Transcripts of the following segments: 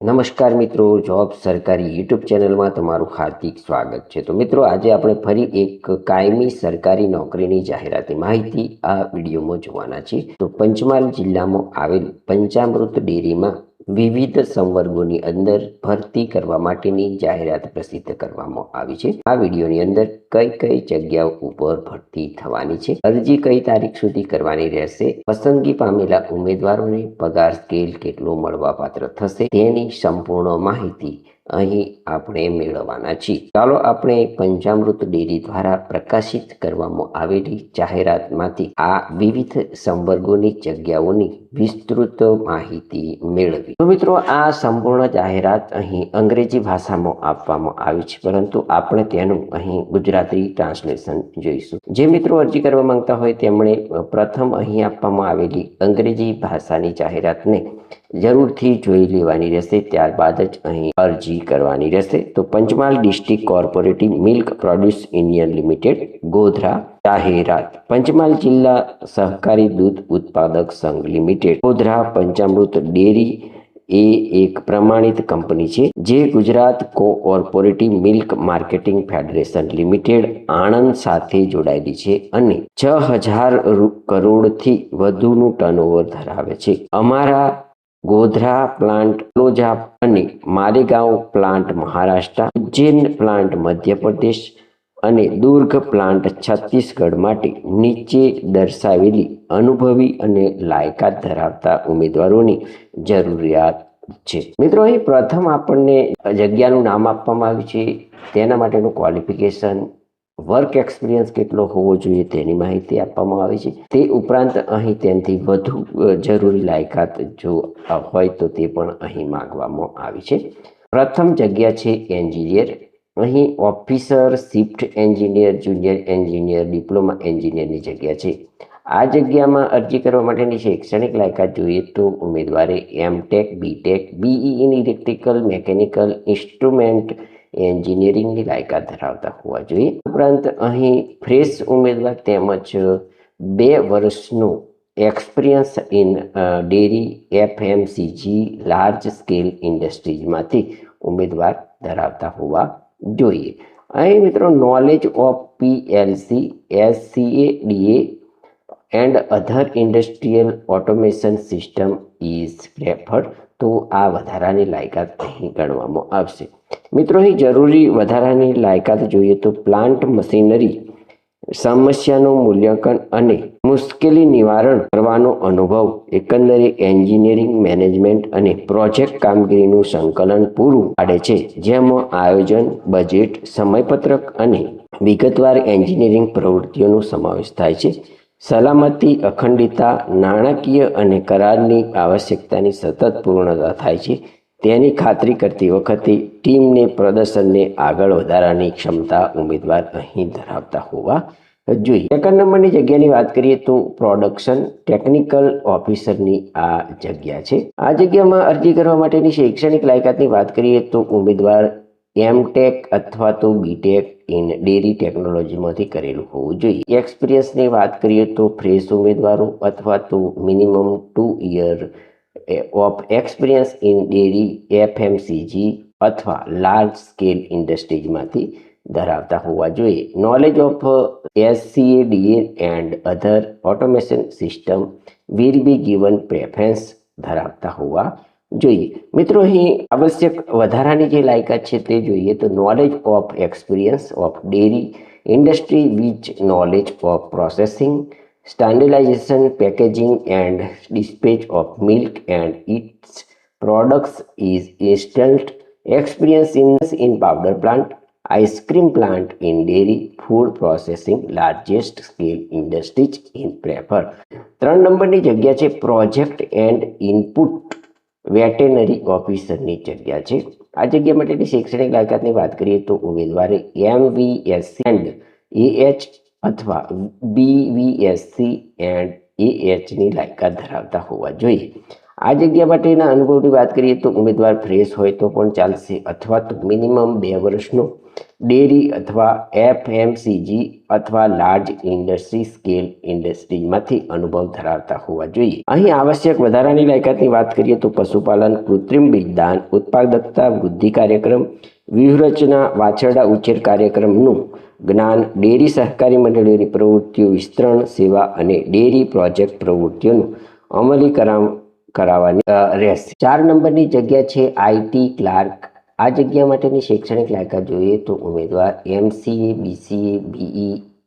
નમસ્કાર મિત્રો, જોબ સરકારી યુટ્યુબ ચેનલમાં તમારું હાર્દિક સ્વાગત છે। તો મિત્રો, આજે આપણે ફરી એક કાયમી સરકારી નોકરીની જાહેરાતની માહિતી આ વિડીયોમાં જોવાના છીએ। તો પંચમહાલ જિલ્લામાં આવેલ પંચામૃત ડેરીમાં વિવિધ સંવર્ગોની અંદર ભરતી કરવા માટેની જાહેરાત પ્રસિદ્ધ કરવામાં આવી છે। આ વિડીયોની અંદર કઈ કઈ જગ્યાઓ ઉપર ભરતી થવાની છે, અરજી કઈ તારીખ સુધી કરવાની રહેશે, પસંદગી પામેલા ઉમેદવારોને પગાર સ્કેલ કેટલો મળવાપાત્ર થશે તેની સંપૂર્ણ માહિતી અહીં આપણે મેળવવાના છીએ। ચાલો આપણે પંચામૃત ડેરી દ્વારા પ્રકાશિત કરવામાં આવેલી જાહેરાતમાંથી આ વિવિધ સંવર્ગોની જગ્યાઓની વિસ્તૃત માહિતી મેળવી। તો મિત્રો, આ સંપૂર્ણ જાહેરાત અહીં અંગ્રેજી ભાષામાં આપવામાં આવી છે, પરંતુ આપણે તેનું અહીં ગુજરાતી ટ્રાન્સલેશન જોઈશું। જે મિત્રો અરજી કરવા માંગતા હોય તેમણે પ્રથમ અહીં આપવામાં આવેલી અંગ્રેજી ભાષાની જાહેરાતને જરૂરથી જોઈ લેવાની રહેશે, ત્યારબાદ જ અહીં અરજી કરવાની રહેશે। તો Panchmahal district cooperative milk produce union limited, Godhra. જાહેરાત: પંચમહાલ જિલ્લા સહકારી દૂધ ઉત્પાદક સંઘ લિમિટેડ, ગોધરા પંચામૃત ડેરી એ એક પ્રમાણિત કંપની છે જે Gujarat cooperative milk marketing federation limited, Anand સાથે જોડાયેલી છે અને 6000 કરોડથી વધુનું ટર્નઓવર ધરાવે છે। અમારા ગોધરા પ્લાન્ટ તલોજા અને મારેગાંવ પ્લાન્ટ મહારાષ્ટ્ર, ઉજ્જૈન પ્લાન્ટ મધ્યપ્રદેશ અને દુર્ગ પ્લાન્ટ છત્તીસગઢ માટે નીચે દર્શાવેલી અનુભવી અને લાયકાત ધરાવતા ઉમેદવારોની જરૂરિયાત છે। મિત્રો, અહીં પ્રથમ આપણને જગ્યાનું નામ આપવામાં આવ્યું છે, તેના માટેનું ક્વોલિફિકેશન, વર્ક એક્સપિરિયન્સ કેટલો હોવો જોઈએ તેની માહિતી આપવામાં આવી છે। તે ઉપરાંત અહીં તેનાથી વધુ જરૂરી લાયકાત જો હોય તો તે પણ અહીં માંગવામાં આવી છે। પ્રથમ જગ્યા છે એન્જિનિયર। અહીં officer, shift engineer, junior engineer, diploma એન્જિનિયરની જગ્યા છે। આ જગ્યામાં અરજી કરવા માટેની શૈક્ષણિક લાયકાત જોઈએ તો ઉમેદવારે M Tech, B Tech, BE in electrical, mechanical, instrument એન્જિનિયરિંગની લાયકાત ધરાવતા હોવા જોઈએ। ઉપરાંત અહીં ફ્રેશ ઉમેદવાર તેમજ 2 વર્ષનો experience in dairy, FMCG, large scale ઇન્ડસ્ટ્રીઝમાંથી ઉમેદવાર ધરાવતા હોવા જોઈએ। અહીં મિત્રો knowledge of PLC, SCADA and other industrial automation system is preferred. તો આ વધારાની લાયકાત અહીં ગણવામાં આવશે। મિત્રો, અહીં જરૂરી વધારાની લાયકાત જોઈએ તો પ્લાન્ટ મશીનરી, સમસ્યાનું મૂલ્યાંકન અને મુશ્કેલી નિવારણ કરવાનો અનુભવ, એકંદરે એન્જિનિયરિંગ મેનેજમેન્ટ અને પ્રોજેક્ટ કામગીરીનું સંકલન પૂરું પાડે છે, જેમાં આયોજન, બજેટ, સમયપત્રક અને વિગતવાર એન્જિનિયરિંગ પ્રવૃત્તિઓનો સમાવેશ થાય છે। સલામતી, અખંડિતતા, નાણાકીય અને કરારની આવશ્યકતાની સતત પૂર્ણતા થાય છે તેની ખાતરી કરતી વખતે ટીમને પ્રદર્શનને આગળ વધારવાની ક્ષમતા ઉમેદવાર અહીં ધરાવતા હોવા જોઈએ। સેકન્ડ નંબરની જગ્યાની વાત કરીએ તો પ્રોડક્શન ટેકનિકલ ઓફિસરની આ જગ્યા છે। આ જગ્યામાં અરજી કરવા માટેની શૈક્ષણિક લાયકાતની વાત કરીએ તો ઉમેદવાર એમટેક અથવા તો બીટેક ઇન ડેરી ટેકનોલોજીમાંથી કરેલું હોવું જોઈએ। એક્સપિરિયન્સની વાત કરીએ તો ફ્રેશ ઉમેદવારો અથવા તો minimum 2 year of experience in dairy, FMCG અથવા લાર્જ સ્કેલ ઇન્ડસ્ટ્રીઝમાંથી ધરાવતા હોવા જોઈએ। Knowledge of SCADA and other automation system will be given preference ધરાવતા હોવા જોઈએ। મિત્રો, અહીં આવશ્યક વધારાની જે લાયકાત છે તે જોઈએ તો knowledge of experience of dairy industry which knowledge of processing, standardisation, packaging and dispatch of milk and its products is instant experience in powder plant, ice cream plant in dairy, food processing, largest scale industries in prefer. 3 નંબરની જગ્યા છે project and input veterinary ઓફિસરની જગ્યા છે। આ જગ્યા માટેની શૈક્ષણિક લાયકાતની વાત કરીએ તો ઉમેદવારે એમવીએસસી એન્ડ એએચ અથવા બીવીએસસી એન્ડ એએચની લાયકાત ધરાવતા હોવા જોઈએ। આ જગ્યા માટેના અનુભવની વાત કરીએ તો ઉમેદવાર ફ્રેશ હોય તો પણ ચાલશે, અથવા તો મિનિમમ 2 વર્ષનો ડેરી અથવા એફએમસીજી અથવા લાર્જ ઇન્ડસ્ટ્રી સ્કેલ ઇન્ડસ્ટ્રીઝમાંથી અનુભવ ધરાવતા હોવા જોઈએ. અહીં આવશ્યક વધારાની લાયકાતની વાત કરીએ તો પશુપાલન, કૃત્રિમ બીજદાન, ઉત્પાદકતા વૃદ્ધિ કાર્યક્રમ, વ્યૂહરચના, વાછરડા ઉછેર કાર્યક્રમનું જ્ઞાન, ડેરી સહકારી મંડળીઓની પ્રવૃત્તિઓ વિસ્તરણ, સેવા અને ડેરી પ્રોજેક્ટ પ્રવૃત્તિઓનું કરાવવાની રહેશે. 4 નંબરની જગ્યા છે આઈટી ક્લાર્ક. આ જગ્યા માટેની શૈક્ષણિક લાયકાત જોઈએ તો ઉમેદવાર MCA, BCA, BE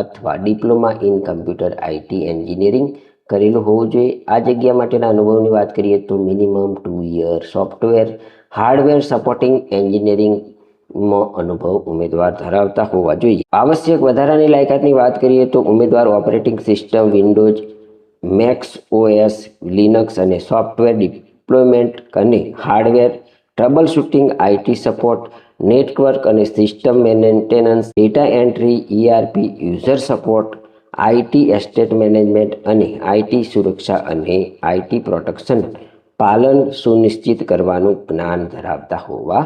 અથવા diploma in computer IT engineering કરેલું હોવું જોઈએ. આ જગ્યા માટેના અનુભવની વાત કરીએ તો minimum 2 year software hardware supporting એન્જિનિયરિંગમાં અનુભવ ઉમેદવાર ધરાવતા હોવા જોઈએ. આવશ્યક વધારાની લાયકાતની વાત કરીએ તો ઉમેદવાર operating system Windows, Macs OS, Linux અને સોફ્ટવેર ડિપ્લોયમેન્ટ અને hardware troubleshooting, IT support, network અને system maintenance, data entry, ERP, user support, IT estate management અને આઈટી સુરક્ષા અને આઈટી પ્રોટેક્શન પાલન સુનિશ્ચિત કરવાનું જ્ઞાન ધરાવતા હોવા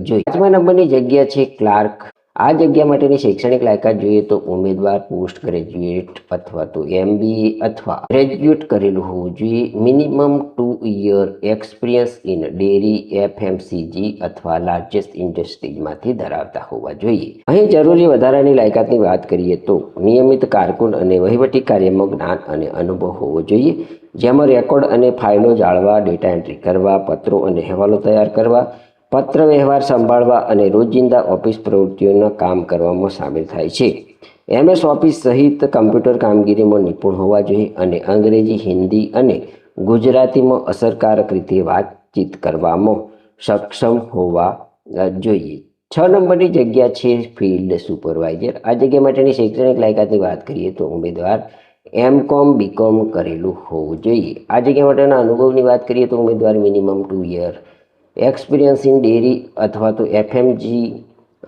જોઈએ. 5મા નંબરની જગ્યા છે ક્લાર્ક. આ જગ્યા માટેની શૈક્ષણિક લાયકાત જોઈએ તો ઉમેદવાર પોસ્ટ ગ્રેજ્યુએટ અથવા તો MBA અથવા ગ્રેજ્યુએટ કરેલું હોવું જોઈએ. Minimum 2 year experience in dairy, FMCG અથવા લાર્જેસ્ટ ઇન્ડસ્ટ્રીઝમાંથી ધરાવતા હોવા જોઈએ. અહીં જરૂરી વધારાની લાયકાતની વાત કરીએ તો નિયમિત કારકુન અને વહીવટી કાર્યમાં જ્ઞાન અને અનુભવ હોવો જોઈએ, જેમાં રેકોર્ડ અને ફાઇલો જાળવા, ડેટા એન્ટ્રી કરવા, પત્રો અને અહેવાલો તૈયાર કરવા, પત્ર વ્યવહાર સંભાળવા અને રોજિંદા ઓફિસ પ્રવૃત્તિઓના કામ કરવામાં સામેલ થાય છે. MS ઓફિસ સહિત કમ્પ્યુટર કામગીરીમાં નિપુણ હોવા જોઈએ અને અંગ્રેજી, હિન્દી અને ગુજરાતીમાં અસરકારક રીતે વાતચીત કરવામાં સક્ષમ હોવા જોઈએ. 6 નંબરની જગ્યા છે ફિલ્ડ સુપરવાઇઝર. આ જગ્યા માટેની શૈક્ષણિક લાયકાતની વાત કરીએ તો ઉમેદવાર MCOM, BCOM કરેલું હોવું જોઈએ. આ જગ્યા માટેના અનુભવની વાત કરીએ તો ઉમેદવાર minimum 2 year experience in dairy અથવા તો FMG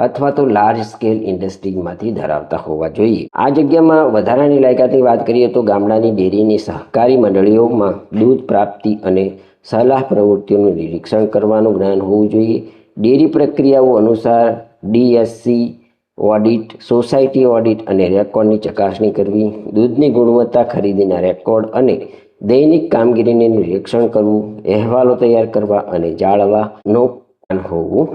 અથવા તો લાર્જ સ્કેલ ઇન્ડસ્ટ્રીઝમાંથી ધરાવતા હોવા જોઈએ. આ જગ્યામાં વધારાની લાયકાતની વાત કરીએ તો ગામડાની ડેરીની સહકારી મંડળીઓમાં દૂધ પ્રાપ્તિ અને સલાહ પ્રવૃત્તિઓનું નિરીક્ષણ કરવાનું જ્ઞાન હોવું જોઈએ. ડેરી પ્રક્રિયાઓ અનુસાર DSC ઓડિટ, સોસાયટી ઓડિટ અને રેકોર્ડની ચકાસણી કરવી, દૂધની ગુણવત્તા, ખરીદીના રેકોર્ડ અને દૈનિક કામગીરીને નિરીક્ષણ કરવું, અહેવાલો તૈયાર કરવા અને જાળવાનું જ્ઞાન હોવું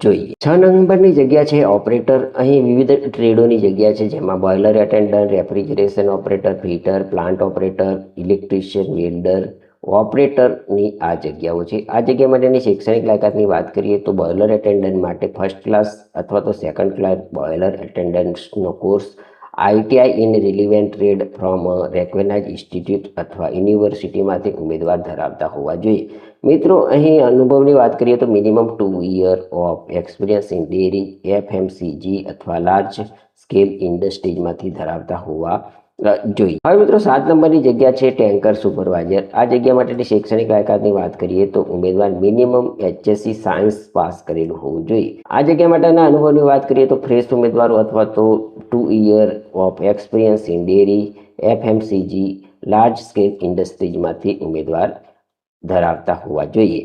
જોઈએ. 6 નંબરની જગ્યા છે ઓપરેટર. અહીં વિવિધ ટ્રેડોની જગ્યા છે, જેમાં boiler attendant, refrigeration operator, fitter, plant operator, electrician, welder ઓપરેટરની આ જગ્યાઓ છે. આ જગ્યા માટેની શૈક્ષણિક લાયકાતની વાત કરીએ તો બોઇલર એટેન્ડન્ટ માટે ફર્સ્ટ ક્લાસ અથવા તો સેકન્ડ ક્લાસ બોઇલર એટેન્ડન્ટ્સનો course ITI in relevant trade from recognise institute અથવા યુનિવર્સિટીમાંથી ઉમેદવાર ધરાવતા હોવા જોઈએ. મિત્રો, અહીં અનુભવની વાત કરીએ તો minimum 2 year of experience in dairy, FMCG અથવા લાર્જ સ્કેલ ઇન્ડસ્ટ્રીઝમાંથી ધરાવતા હોવા જોઈએ. હવે મિત્રો 7 નંબરની જગ્યા છે ટેન્કર સુપરવાઇઝર. આ જગ્યા માટેની શૈક્ષણિક લાયકાતની વાત કરીએ તો ઉમેદવાર મિનિમમ HSC સાયન્સ પાસ કરેલું હોવું જોઈએ. આ જગ્યા માટેના અનુભવની વાત કરીએ તો ફ્રેશ ઉમેદવારો અથવા તો 2 year of experience in dairy, FMCG, large scale ઇન્ડસ્ટ્રીઝમાંથી ઉમેદવાર ધરાવતા હોવા જોઈએ.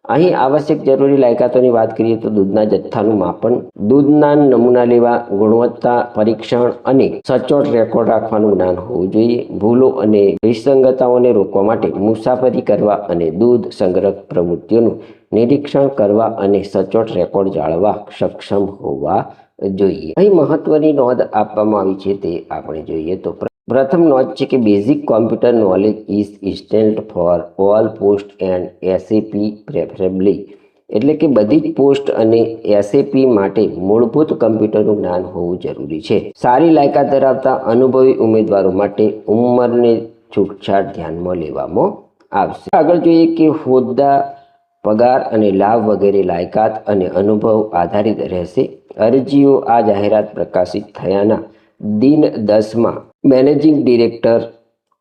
અહીં આવશ્યક જરૂરી લાયકાતોની વાત કરીએ તો દૂધના જથ્થાનું માપન, દૂધના નમૂના લેવા, ગુણવત્તા પરીક્ષણ અને સચોટ રેકોર્ડ રાખવાનું જ્ઞાન હોવું જોઈએ. ભૂલો અને વિસંગતતાઓને રોકવા માટે મુસાફરી કરવા અને દૂધ સંગ્રહ પ્રવૃત્તિઓનું નિરીક્ષણ કરવા અને સચોટ રેકોર્ડ જાળવવા સક્ષમ હોવા જોઈએ. અહીં મહત્વની નોંધ આપવામાં આવી છે તે આપણે જોઈએ તો પ્રથમ નોંધ છે કે basic computer knowledge is instant for all post and SAP preferably. એટલે કે બધી જ પોસ્ટ અને SAP માટે મૂળભૂત કમ્પ્યુટરનું જ્ઞાન હોવું જરૂરી છે. સારી લાયકાત ધરાવતા અનુભવી ઉમેદવારો માટે ઉંમરની છૂટછાટ ધ્યાનમાં લેવામાં આવશે. આગળ જોઈએ કે હોદ્દા, પગાર અને લાભ વગેરે લાયકાત અને અનુભવ આધારિત રહેશે. અરજીઓ આ જાહેરાત પ્રકાશિત થયાના દિન 10માં managing director,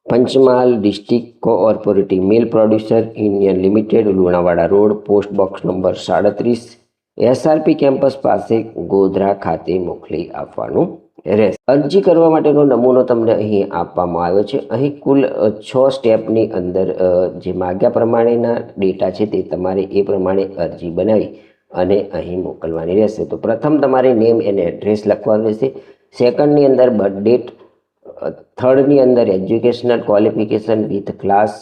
Panchmahal district cooperative milk producer union limited, Lunawada road, post box number 37, SRP campus પાસે, ગોધરા ખાતે મોકલી આપવાનું રહેશે. અરજી કરવા માટેનો નમૂનો તમને અહીં આપવામાં આવ્યો છે. અહીં કુલ 6 સ્ટેપની અંદર જે માગ્યા પ્રમાણેના ડેટા છે તે તમારે એ પ્રમાણે અરજી બનાવી અને અહીં મોકલવાની રહેશે. તો પ્રથમ તમારે નેમ અને એડ્રેસ લખવાનું રહેશે. સેકન્ડની અંદર બર્થ ડેટ, થર્ડની અંદર એજ્યુકેશનલ ક્વોલિફિકેશન વિથ ક્લાસ,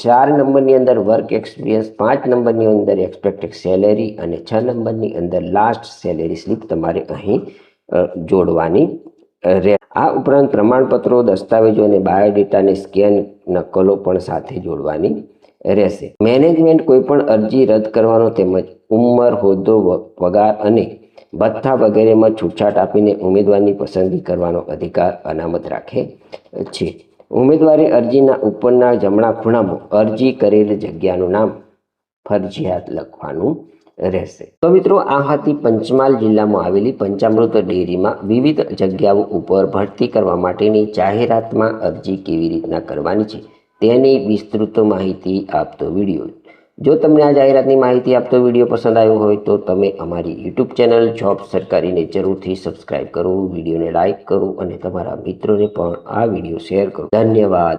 4 નંબરની અંદર વર્ક એક્સપિરિયન્સ, 5 નંબરની અંદર એક્સપેક્ટેડ સેલેરી અને 6 નંબરની અંદર લાસ્ટ સેલેરી સ્લીપ તમારે અહીં જોડવાની રહે. આ ઉપરાંત પ્રમાણપત્રો, દસ્તાવેજો અને બાયોડેટાની સ્કેન નકલો પણ સાથે જોડવાની રહેશે. મેનેજમેન્ટ કોઈપણ અરજી રદ કરવાનો તેમજ ઉંમર, હોદ્દો, પગાર અને ભથ્થા વગેરેમાં છૂટછાટ આપીને ઉમેદવારની પસંદગી કરવાનો અધિકાર અનામત રાખે છે. ઉમેદવારે અરજીના ઉપરના જમણા ખૂણામાં અરજી કરેલ જગ્યાનું નામ ફરજિયાત લખવાનું રહેશે. તો મિત્રો, આ હતી પંચમહાલ જિલ્લામાં આવેલી પંચામૃત ડેરીમાં વિવિધ જગ્યાઓ ઉપર ભરતી કરવા માટેની જાહેરાતમાં અરજી કેવી રીતના કરવાની છે તેની વિસ્તૃત માહિતી આપતો વિડીયો. જો તમને આ જાહેરાતની માહિતી આપતો વિડીયો પસંદ આવ્યો હોય તો તમે અમારી યુટ્યુબ ચેનલ જોબ સરકારીને જરૂરથી સબસ્ક્રાઇબ કરો, વિડીયોને લાઇક કરો અને તમારા મિત્રોને પણ આ વિડીયો શેર કરો. ધન્યવાદ.